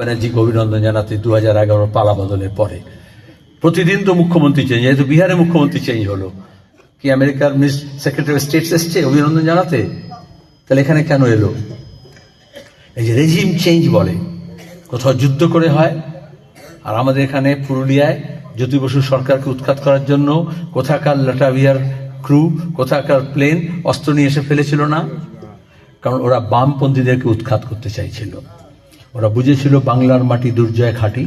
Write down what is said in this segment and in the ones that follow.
ব্যানার্জিকে অভিনন্দন জানাতে 2011 পালা বদলের পরে প্রতিদিন তো মুখ্যমন্ত্রী চেঞ্জ, যেহেতু বিহারে মুখ্যমন্ত্রী চেঞ্জ হলো, কি আমেরিকার সেক্রেটারি অফ স্টেটস এসছে অভিনন্দন জানাতে? তাহলে এখানে কেন এলো? এই যে রেজিম চেঞ্জ বলে, কোথাও যুদ্ধ করে হয়, আর আমাদের এখানে পুরুলিয়ায় জ্যোতি বসু সরকারকে উৎখাত করার জন্য কোথাকার লাটাভিয়ার ক্রু, কোথাকার প্লেন অস্ত্র নিয়ে এসে ফেলেছিল না? কারণ ওরা বামপন্থীদেরকে উৎখাত করতে চাইছিল। ওরা বুঝেছিল বাংলার মাটি দুর্জয় খাঁটি,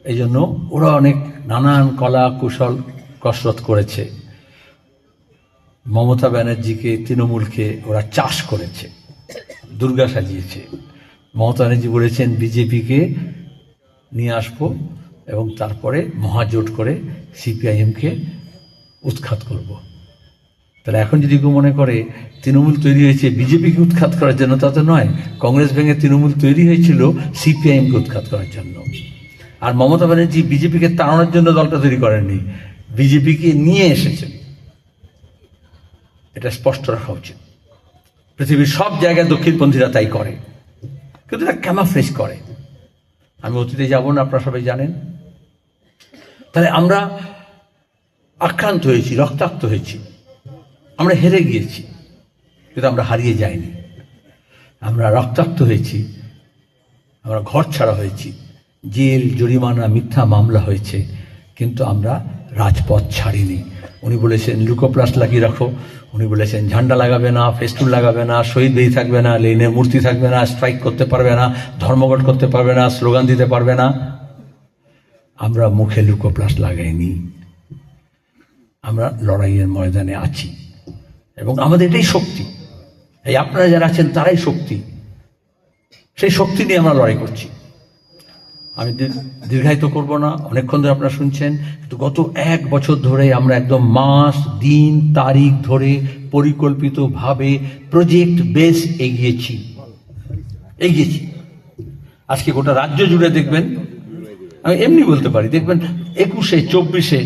এই জন্য ওরা অনেক নানান কলা কুশল কসরত করেছে। মমতা ব্যানার্জিকে, তৃণমূলকে ওরা চাষ করেছে, দুর্গা সাজিয়েছে। মমতা ব্যানার্জি বলেছেন বিজেপিকে নিয়ে আসবো এবং তারপরে মহাজোট করে সিপিআইএমকে উৎখাত করব। তাহলে এখন যদি কেউ মনে করে তৃণমূল তৈরি হয়েছে বিজেপিকে উৎখাত করার জন্য, তা তো নয়। কংগ্রেস ভেঙে তৃণমূল তৈরি হয়েছিল সিপিআইএমকে উৎখাত করার জন্য। আর মমতা ব্যানার্জি বিজেপিকে তাড়ানোর জন্য দলটা তৈরি করেননি, বিজেপিকে নিয়ে এসেছেন। এটা স্পষ্ট রাখা উচিত। পৃথিবীর সব জায়গায় দক্ষিণপন্থীরা তাই করে, কিন্তু এটা ক্যামাফ্রেজ করে। আমি অতীতে যাব না, আপনারা সবাই জানেন। তাহলে আমরা আক্রান্ত হয়েছি, রক্তাক্ত হয়েছি, আমরা হেরে গিয়েছি, কিন্তু আমরা হারিয়ে যাইনি। আমরা রক্তাক্ত হয়েছি, আমরা ঘর ছাড়া হয়েছি, জেল জরিমানা মিথ্যা মামলা হয়েছে, কিন্তু আমরা রাজপথ ছাড়িনি। উনি বলেছেন লুকোপ্লাস্ট লাগিয়ে রাখো, উনি বলেছেন ঝান্ডা লাগাবে না, ফেস্টুন লাগাবে না, শহীদ বেদি থাকবে না, লেনে মূর্তি থাকবে না, স্ট্রাইক করতে পারবে না, ধর্মঘট করতে পারবে না, স্লোগান দিতে পারবে না। আমরা মুখে লুকোপ্লাস্ট লাগাইনি, আমরা লড়াইয়ের ময়দানে আছি এবং আমাদের এটাই শক্তি। এই আপনারা যারা আছেন তারাই শক্তি, সেই শক্তি নিয়ে আমরা লড়াই করছি। আমি দীর্ঘায়িত করব না, অনেকক্ষণ ধরে আপনারা শুনছেন, কিন্তু গত 1 বছর ধরে আমরা একদম মাস দিন তারিখ ধরে পরিকল্পিতভাবে প্রজেক্ট বেস এগিয়েছি। আজকে গোটা রাজ্য জুড়ে দেখবেন, আমি এমনি বলতে পারি, দেখবেন 21-এ 24-এ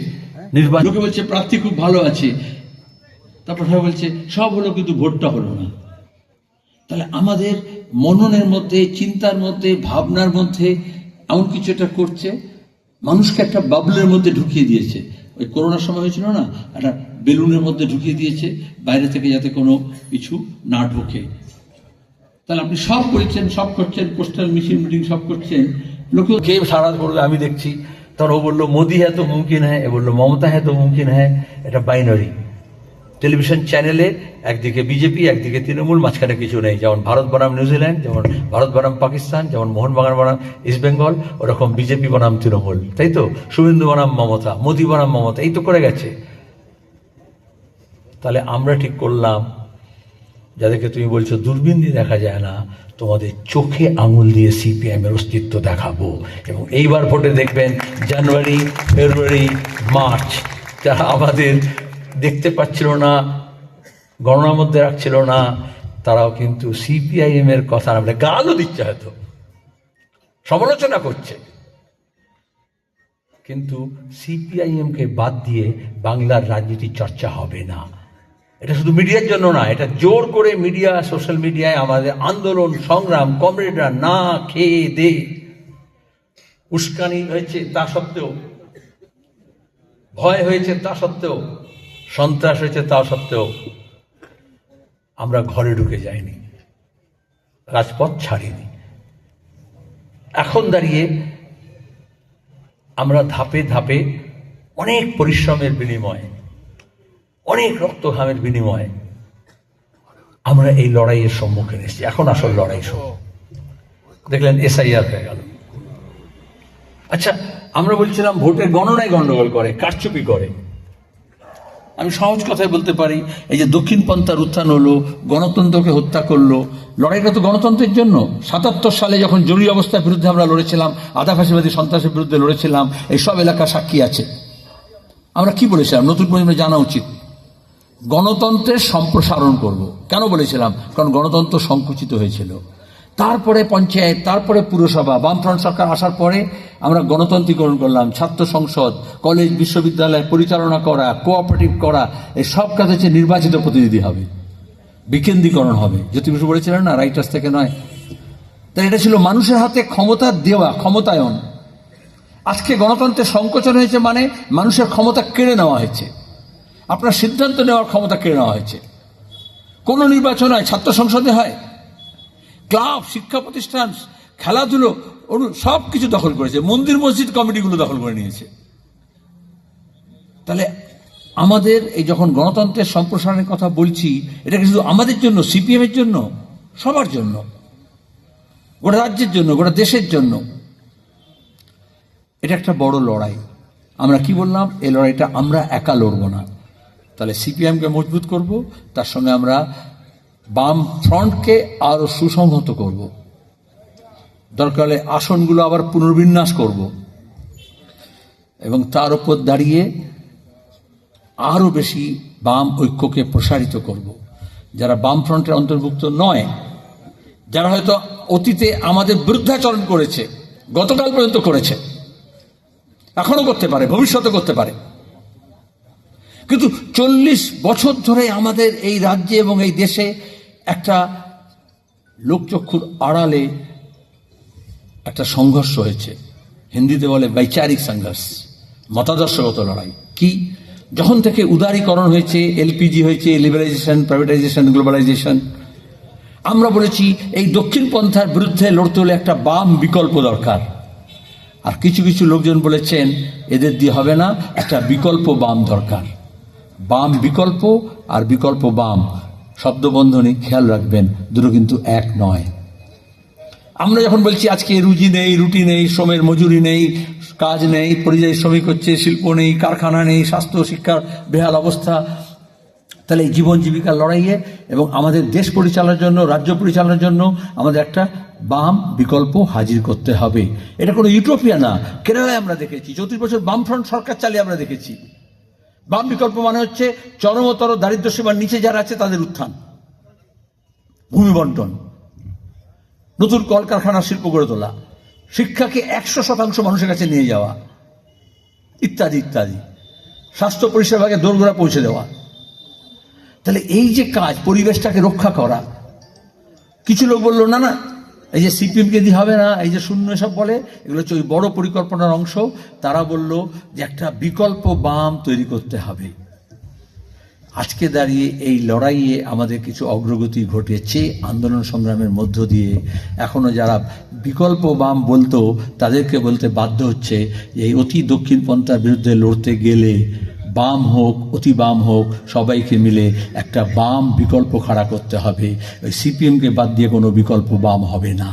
নির্বাচন, লোকে বলছে প্রার্থী খুব ভালো আছে, তারপর সবাই বলছে সব হলো কিন্তু ভোটটা হলো না। তাহলে আমাদের মননের মধ্যে, চিন্তার মধ্যে, ভাবনার মধ্যে এমন কিছু একটা করছে, মানুষকে একটা বাবলের মধ্যে ঢুকিয়ে দিয়েছে। ওই করোনার সময় হয়েছিল না, একটা বেলুনের মধ্যে ঢুকিয়ে দিয়েছে, বাইরে থেকে যাতে কোনো কিছু না ঢোকে। তাহলে আপনি সব করেছেন, সব করছেন, পোস্টাল মিটিং সব করছেন, লোকে কে সারা করবে আমি দেখছি। তখন ও বললো মোদি হ্যাঁ তো মুমকিন হ্যাঁ, এ বললো মমতা হ্যাঁ তো মুমকিন হ্যাঁ। এটা বাইনারি টেলিভিশন চ্যানেলে, একদিকে বিজেপি, একদিকে তৃণমূল, মাঝখানে কিছু নেই। যেমন ভারত বনাম নিউজিল্যান্ড, যেমন ভারত বনাম পাকিস্তান, যেমন মোহনবাগান বনাম ইস্ট বেঙ্গল, ওরকম বিজেপি বনাম তৃণমূল, তাই তো? শুভেন্দু বনাম মমতা, মোদি বনাম মমতা, এই তো করে গেছে। তাহলে আমরা ঠিক করলাম, যাদেরকে তুমি বলছো দূরবীন দিয়ে দেখা যায় না, তোমাদের চোখে আঙুল দিয়ে সিপিএম এর অস্তিত্ব দেখাবো। এবং এইবার ভোটে দেখবেন জানুয়ারি, ফেব্রুয়ারি, মার্চ, যারা আমাদের দেখতে পাচ্ছিল না, গণনার মধ্যে রাখছিল না, তারাও কিন্তু সিপিআইএম এর কথা না বলে গালও দিচ্ছে, হয়তো সমালোচনা করছে, কিন্তু সিপিআইএম কে বাদ দিয়ে বাংলার রাজনীতি চর্চা হবে না। এটা শুধু মিডিয়ার জন্য না, এটা জোর করে মিডিয়া, সোশ্যাল মিডিয়ায় আমাদের আন্দোলন সংগ্রাম, কমরেডরা না খেয়ে দে, উস্কানি হয়েছে তা সত্ত্বেও, ভয় হয়েছে তা সত্ত্বেও, সন্ত্রাস হয়েছে তা সত্ত্বেও আমরা ঘরে ঢুকে যাইনি, রাজপথ ছাড়িনি। এখন দাঁড়িয়ে আমরা ধাপে ধাপে অনেক পরিশ্রমের বিনিময়ে, অনেক রক্তঘামের বিনিময়ে আমরা এই লড়াইয়ের সম্মুখীন এসেছি। এখন আসল লড়াই শুরু। দেখলেন এসআইআর হয়ে গেল। আচ্ছা, আমরা বলছিলাম ভোটের গণনায় গন্ডগোল করে, কারচুপি করে। আমি সহজ কথায় বলতে পারি, এই যে দক্ষিণপন্থার উত্থান হলো, গণতন্ত্রকে হত্যা করলো, লড়াইটা তো গণতন্ত্রের জন্য। 77 সালে যখন জরুরি অবস্থার বিরুদ্ধে আমরা লড়েছিলাম, আধা ফাঁসিবাদী সন্ত্রাসের বিরুদ্ধে লড়েছিলাম, এই সব এলাকা সাক্ষী আছে। আমরা কি বলেছিলাম? নতুন প্রজন্মের জানা উচিত, গণতন্ত্রের সম্প্রসারণ করব। কেন বলেছিলাম? কারণ গণতন্ত্র সংকুচিত হয়েছিল। তারপরে পঞ্চায়েত, তারপরে পুরসভা, বামফ্রন্ট সরকার আসার পরে আমরা গণতন্ত্রীকরণ করলাম। ছাত্র সংসদ, কলেজ, বিশ্ববিদ্যালয় পরিচালনা করা, কোঅপারেটিভ করা, এই সব কাজ হচ্ছে নির্বাচিত প্রতিনিধি হবে, বিকেন্দ্রীকরণ হবে। জ্যোতি বসু বলেছিলেন না, রাইটার্স থেকে নয়, তাই এটা ছিল মানুষের হাতে ক্ষমতা দেওয়া, ক্ষমতায়ন। আজকে গণতন্ত্রের সংকোচন হয়েছে, মানে মানুষের ক্ষমতা কেড়ে নেওয়া হয়েছে, আপনার সিদ্ধান্ত নেওয়ার ক্ষমতা কেড়ে নেওয়া হয়েছে। কোনো নির্বাচন হয়, ছাত্র সংসদে হয়, ক্লাব, শিক্ষা প্রতিষ্ঠান, খেলাধুলো, সব কিছু দখল করেছে, মন্দির মসজিদ কমিটিগুলো দখল করে নিয়েছে। তাহলে আমাদের এই যখন গণতন্ত্রের সম্প্রসারণের কথা বলছি, এটা শুধু আমাদের জন্য, সিপিএম এর জন্য, সবার জন্য, গোটা রাজ্যের জন্য, গোটা দেশের জন্য। এটা একটা বড় লড়াই। আমরা কি বললাম, এই লড়াইটা আমরা একা লড়ব না। তাহলে সিপিএমকে মজবুত করব, তার সঙ্গে আমরা বাম ফ্রন্টকে আরো সুসংহত করব, দরকার হলে আসনগুলো আবার পুনর্বিন্যাস করব, এবং তার উপর দাঁড়িয়ে আরো বেশি বাম ঐক্যকে প্রসারিত করব। যারা বাম ফ্রন্টের অন্তর্ভুক্ত নয়, যারা হয়তো অতীতে আমাদের বিরুদ্ধাচরণ করেছে, গতকাল পর্যন্ত করেছে, এখনো করতে পারে, ভবিষ্যতে করতে পারে, কিন্তু 40 বছর ধরে আমাদের এই রাজ্যে এবং এই দেশে একটা লোকচক্ষুর আড়ালে একটা সংঘর্ষ হয়েছে। হিন্দিতে বলে বৈচারিক সংঘর্ষ, মতাদর্শগত লড়াই। কি? যখন থেকে উদারীকরণ হয়েছে, এলপিজি হয়েছে, লিবারাইজেশন, প্রাইভেটাইজেশন, গ্লোবালাইজেশন, আমরা বলেছি এই দক্ষিণ পন্থার বিরুদ্ধে লড়তে হলে একটা বাম বিকল্প দরকার। আর কিছু কিছু লোকজন বলেছেন এদের দিয়ে হবে না, একটা বিকল্প বাম দরকার। বাম বিকল্প আর বিকল্প বাম শব্দবন্ধনী, খেয়াল রাখবেন, দুটো কিন্তু এক নয়। আমরা যখন বলছি আজকে রুজি নেই, রুটি নেই, শ্রমের মজুরি নেই, কাজ নেই, পরিযায়ী শ্রমিক হচ্ছে, শিল্প নেই, কারখানা নেই, স্বাস্থ্য শিক্ষার বেহাল অবস্থা, তাহলে এই জীবন জীবিকার লড়াইয়ে এবং আমাদের দেশ পরিচালনার জন্য, রাজ্য পরিচালনার জন্য আমাদের একটা বাম বিকল্প হাজির করতে হবে। এটা কোনো ইউটোপিয়া না। কেরালায় আমরা দেখেছি 34 বছর বামফ্রন্ট সরকার চালিয়ে আমরা দেখেছি। বাম বিকল্প মানে হচ্ছে চরমতর দারিদ্র্য সীমার নিচে যারা আছে তাদের উত্থান, ভূমি বন্টন, নতুন কলকারখানা, শিল্প গড়ে তোলা, শিক্ষাকে 100% মানুষের কাছে নিয়ে যাওয়া, ইত্যাদি ইত্যাদি, স্বাস্থ্য পরিষেবাকে দোরগোড়া পৌঁছে দেওয়া। তাহলে এই যে কাজ, পরিবেশটাকে রক্ষা করা, কিছু লোক বললো না না এই যে সিপিএমকে দিয়ে হবে না, এই যে শূন্য এসব বলে, এগুলো হচ্ছে ওই বড় পরিকল্পনার অংশ। তারা বলল যে একটা বিকল্প বাম তৈরি করতে হবে। আজকে দাঁড়িয়ে এই লড়াইয়ে আমাদের কিছু অগ্রগতি ঘটেছে আন্দোলন সংগ্রামের মধ্য দিয়ে। এখনো যারা বিকল্প বাম বলতো তাদেরকে বলতে বাধ্য হচ্ছে যে এই অতি দক্ষিণপন্থার বিরুদ্ধে লড়তে গেলে বাম হোক, অতি বাম হোক, সবাইকে মিলে একটা বাম বিকল্প খাড়া করতে হবে। ওই সিপিএমকে বাদ দিয়ে কোনো বিকল্প বাম হবে না।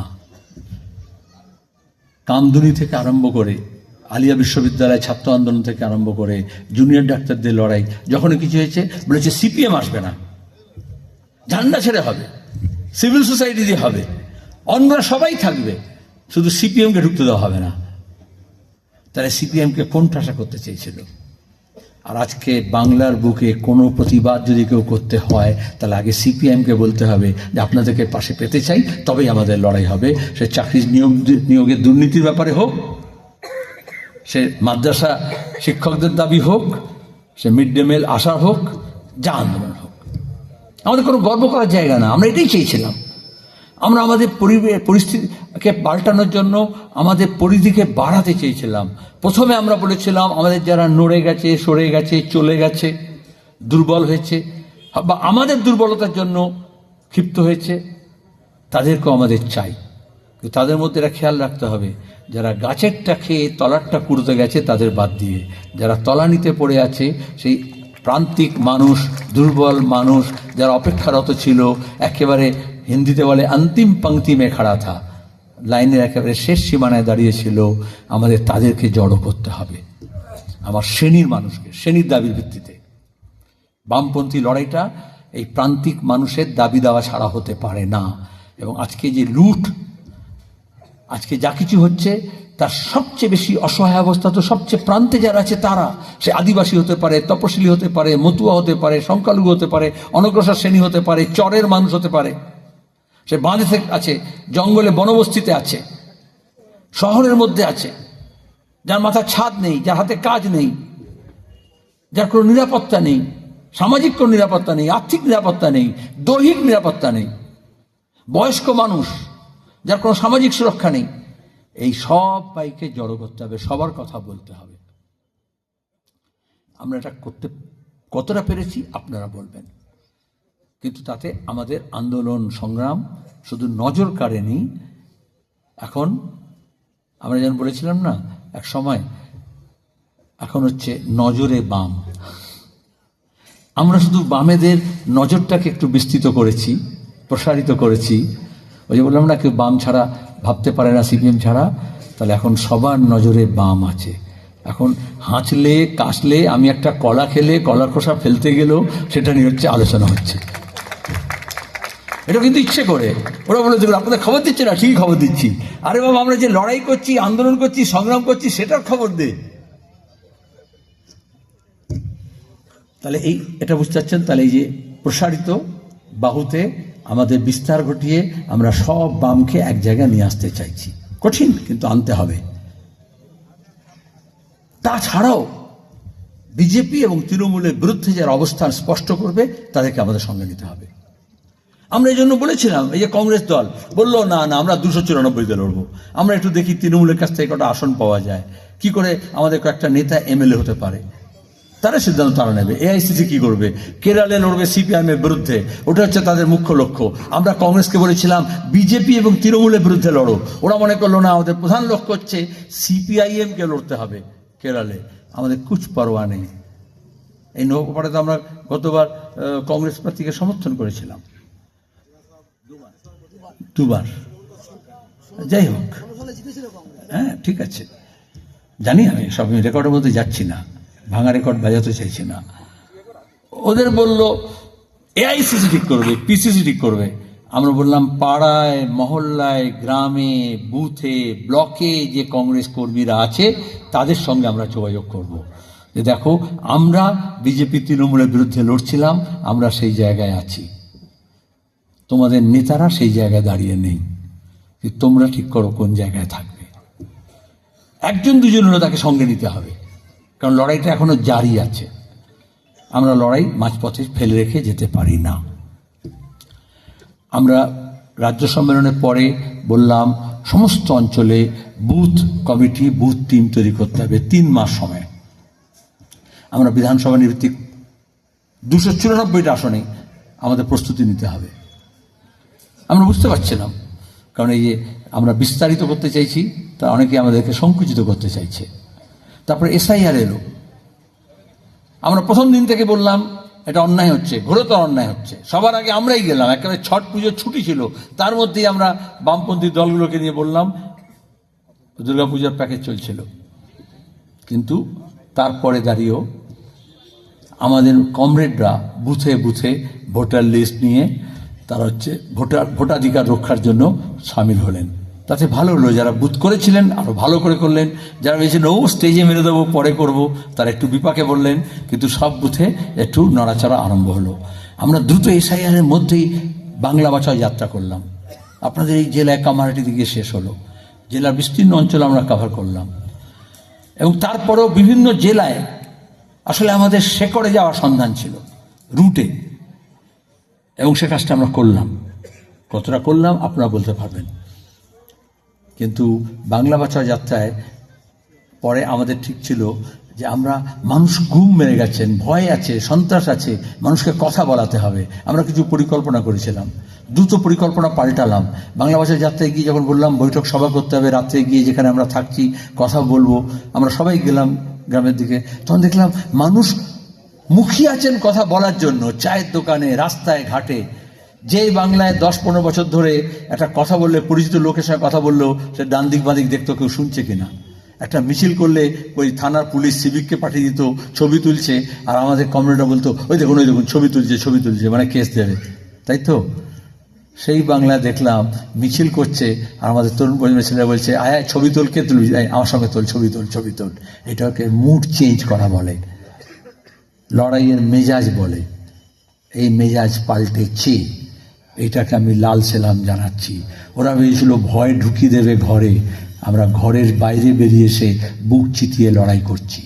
কামদুনি থেকে আরম্ভ করে, আলিয়া বিশ্ববিদ্যালয় ছাত্র আন্দোলন থেকে আরম্ভ করে, জুনিয়র ডাক্তারদের লড়াই, যখনই কিছু হয়েছে বলেছে সিপিএম আসবে না, ঝান্ডা ছেড়ে হবে, সিভিল সোসাইটি দিয়ে হবে, অন্যরা সবাই থাকবে, শুধু সিপিএমকে ঢুকতে দেওয়া হবে না। তাহলে সিপিএমকে কোন ঠাসা করতে চেয়েছিল? আর আজকে বাংলার বুকে কোনো প্রতিবাদ যদি কেউ করতে হয়, তাহলে আগে সিপিএমকে বলতে হবে যে আপনাদেরকে পাশে পেতে চাই, তবেই আমাদের লড়াই হবে। সে চাকরির নিয়োগের দুর্নীতির ব্যাপারে হোক, সে মাদ্রাসা শিক্ষকদের দাবি হোক, সে মিড ডে মিল আশা হোক, যা আন্দোলন হোক, আমাদের কোনো গর্ব করার জায়গা না। আমরা এটাই চেয়েছিলাম। আমরা আমাদের পরিস্থিতিকে পাল্টানোর জন্য আমাদের পরিধিকে বাড়াতে চেয়েছিলাম। প্রথমে আমরা বলেছিলাম আমাদের যারা নড়ে গেছে, সরে গেছে, চলে গেছে, দুর্বল হয়েছে বা আমাদের দুর্বলতার জন্য ক্ষিপ্ত হয়েছে, তাদেরকেও আমাদের চাই। তাদের মধ্যে এটা খেয়াল রাখতে হবে, যারা গাছেরটা খেয়ে তলারটা কুড়তে গেছে তাদের বাদ দিয়ে, যারা তলানিতে পড়ে আছে, সেই প্রান্তিক মানুষ, দুর্বল মানুষ, যারা অপেক্ষারত ছিল, একেবারে হিন্দিতে বলে অন্তিম পংক্তি মে খাড়া থা, লাইনের একেবারে শেষ সীমানায় দাঁড়িয়েছিল, আমাদের তাদেরকে জড়ো করতে হবে। আমার শ্রেণীর মানুষকে, শ্রেণীর দাবির ভিত্তিতে বামপন্থী লড়াইটা এই প্রান্তিক মানুষের দাবি দেওয়া ছাড়া হতে পারে না। এবং আজকে যে লুট, আজকে যা কিছু হচ্ছে, তার সবচেয়ে বেশি অসহায় অবস্থা তো সবচেয়ে প্রান্তে যারা আছে তারা। সে আদিবাসী হতে পারে, তপশিলি হতে পারে, মতুয়া হতে পারে, সংখ্যালঘু হতে পারে, অনগ্রসর শ্রেণী হতে পারে, চরের মানুষ হতে পারে, সে বাঁধে আছে, জঙ্গলে বনবস্তিতে আছে, শহরের মধ্যে আছে, যার মাথার ছাদ নেই, যার হাতে কাজ নেই, যার কোনো নিরাপত্তা নেই, সামাজিক কোনো নিরাপত্তা নেই, আর্থিক নিরাপত্তা নেই, দৈহিক নিরাপত্তা নেই, বয়স্ক মানুষ, যার কোনো সামাজিক সুরক্ষা নেই, এই সব বাইকে জড়ো করতে হবে, সবার কথা বলতে হবে। আমরা এটা করতে কতটা পেরেছি আপনারা বলবেন, কিন্তু তাতে আমাদের আন্দোলন সংগ্রাম শুধু নজর কাড়েনি। এখন আমরা যেন বলেছিলাম না এক সময়, এখন হচ্ছে নজরে বাম। আমরা শুধু বামেদের নজরটাকে একটু বিস্তৃত করেছি, প্রসারিত করেছি। ওই যে বললাম না, কেউ বাম ছাড়া ভাবতে পারে না, সিপিএম ছাড়া। তাহলে এখন সবার নজরে বাম আছে। এখন হাঁচলে কাশলে, আমি একটা কলা খেলে কলার খোসা ফেলতে গেলেও সেটা নিয়ে হচ্ছে আলোচনা হচ্ছে। এটা কিন্তু ইচ্ছে করে ওরা বলে দেখুন আপনাদের খবর দিচ্ছে না, ঠিকই খবর দিচ্ছি। আরে বাবা, আমরা যে লড়াই করছি, আন্দোলন করছি, সংগ্রাম করছি, সেটার খবর দে। তাহলে এটা বুঝতে পারছেন? তাহলে এই যে প্রসারিত বাহুতে আমাদের বিস্তার ঘটিয়ে আমরা সব বামকে এক জায়গায় নিয়ে আসতে চাইছি। কঠিন, কিন্তু আনতে হবে। তাছাড়াও বিজেপি এবং তৃণমূলের বিরুদ্ধে যারা অবস্থান স্পষ্ট করবে তাদেরকে আমাদের সঙ্গে নিতে হবে। আমরা এই জন্য বলেছিলাম, এই যে কংগ্রেস দল বললো না না আমরা 294 লড়বো, আমরা একটু দেখি তৃণমূলের কাছ থেকে কটা আসন পাওয়া যায়, কি করে আমাদের কয়েকটা নেতা এমএলএ হতে পারে, তারা সিদ্ধান্ত তারা নেবে। এআইসিসি কি করবে? কেরালে লড়বে সিপিআইএম এর বিরুদ্ধে, ওটা হচ্ছে তাদের মুখ্য লক্ষ্য। আমরা কংগ্রেসকে বলেছিলাম বিজেপি এবং তৃণমূলের বিরুদ্ধে লড়ো, ওরা মনে করলো না আমাদের প্রধান লক্ষ্য হচ্ছে সিপিআইএম কে লড়তে হবে কেরালে। আমাদের কুছ পরোয়া নেই। এই নৌকাপাড়াতে আমরা গতবার কংগ্রেস প্রার্থীকে সমর্থন করেছিলাম, দুবার। যাই হোক, হ্যাঁ ঠিক আছে, জানি আমি সব রেকর্ডের মধ্যে যাচ্ছি না, ভাঙা রেকর্ড বাজাতে চাইছি না। ওদের বলল এআইসিসি ঠিক করবে, পিসিসি ঠিক করবে। আমরা বললাম পাড়ায় মহল্লায় গ্রামে বুথে ব্লকে যে কংগ্রেস কর্মীরা আছে তাদের সঙ্গে আমরা যোগাযোগ করব, যে দেখো আমরা বিজেপি তৃণমূলের বিরুদ্ধে লড়ছিলাম, আমরা সেই জায়গায় আছি, তোমাদের নেতারা সেই জায়গায় দাঁড়িয়ে নেই, তোমরা ঠিক করো কোন জায়গায় থাকবে। একজন দুজন হলে তাকে সঙ্গে নিতে হবে, কারণ লড়াইটা এখনো জারি আছে। আমরা লড়াই মাঝপথে ফেলে রেখে যেতে পারি না। আমরা রাজ্য সম্মেলনের পরে বললাম সমস্ত অঞ্চলে বুথ কমিটি, বুথ টিম তৈরি করতে হবে 3 মাস সময়। আমরা বিধানসভা ভিত্তিক 294টা আসনে আমাদের প্রস্তুতি নিতে হবে। আমরা বুঝতে পারছিলাম, কারণ এই যে আমরা বিস্তারিত করতে চাইছি, তা অনেকে আমাদেরকে সংকুচিত করতে চাইছে। তারপরে এসআইআর এলো। আমরা প্রথম দিন থেকে বললাম এটা অন্যায় হচ্ছে, ঘোরতর অন্যায় হচ্ছে। সবার আগে আমরাই গেলাম, একেবারে ছট পুজোর ছুটি ছিল, তার মধ্যেই আমরা বামপন্থী দলগুলোকে নিয়ে বললাম, দুর্গাপূজার প্যাকেজ চলছিল। কিন্তু তারপরে দাঁড়িয়েও আমাদের কমরেডরা বুথে বুথে ভোটার লিস্ট নিয়ে তারা হচ্ছে ভোটাধিকার রক্ষার জন্য সামিল হলেন। তাতে ভালো হলো, যারা বুথ করেছিলেন আরো ভালো করে করলেন, যারা ভেবেছেন ও স্টেজে মেরে দেবো পরে করব, তারা একটু বিপাকে বললেন, কিন্তু সব বুথে একটু নড়াচড়া আরম্ভ হলো। আমরা দ্রুত এসআইআর এর মধ্যেই বাংলা বাঁচাও যাত্রা করলাম। আপনাদের এই জেলায় কামারহাটি দিকে শেষ হলো, জেলার বিস্তীর্ণ অঞ্চল আমরা কভার করলাম। এবং তারপরেও বিভিন্ন জেলায় আসলে আমাদের শেকড়ে যাওয়ার সন্ধান ছিল, রুটে, এবং সে কাজটা আমরা করলাম। কতটা করলাম আপনারা বলতে পারবেন। কিন্তু বাংলা বাঁচাও যাত্রায় পরে আমাদের ঠিক ছিল যে আমরা, মানুষ ঘুম মেরে গেছেন, ভয় আছে, সন্ত্রাস আছে, মানুষকে কথা বলাতে হবে। আমরা কিছু পরিকল্পনা করেছিলাম, দ্রুত পরিকল্পনা পাল্টালাম। বাংলা ভাষার যাত্রায় গিয়ে যখন বললাম বৈঠক সভা করতে হবে, রাত্রে গিয়ে যেখানে আমরা থাকছি কথা বলবো, আমরা সবাই গেলাম গ্রামের দিকে, তখন দেখলাম মানুষ মুখিয়ে আছেন কথা বলার জন্য, চায়ের দোকানে, রাস্তায় ঘাটে। যেই বাংলায় 10-15 বছর ধরে একটা কথা বললে, পরিচিত লোকের সঙ্গে কথা বললেও সে ডান দিক বাঁ দিক দেখতো কেউ শুনছে কিনা। একটা মিছিল করলে ওই থানার পুলিশ সিভিককে পাঠিয়ে দিত, ছবি তুলছে, আর আমাদের কমরেডরা বলতো ওই দেখুন ছবি তুলছে, মানে কেস দেবে, তাই তো। সেই বাংলা দেখলাম মিছিল করছে, আর আমাদের তরুণ প্রজন্মের ছেলেরা বলছে আয় ছবি তোল, কে তুলবি, আমার সঙ্গে তোল, ছবি তোল। এটাকে মুড চেঞ্জ করা বলে, লড়াইয়ের মেজাজ বলে। এই মেজাজ পাল্টেছে, এটাকে আমি লাল সেলাম জানাচ্ছি। ওরা ভেবেছিল ভয় ঢুকিয়ে দেবে ঘরে, আমরা ঘরের বাইরে বেরিয়ে এসে বুক চিতিয়ে লড়াই করছি।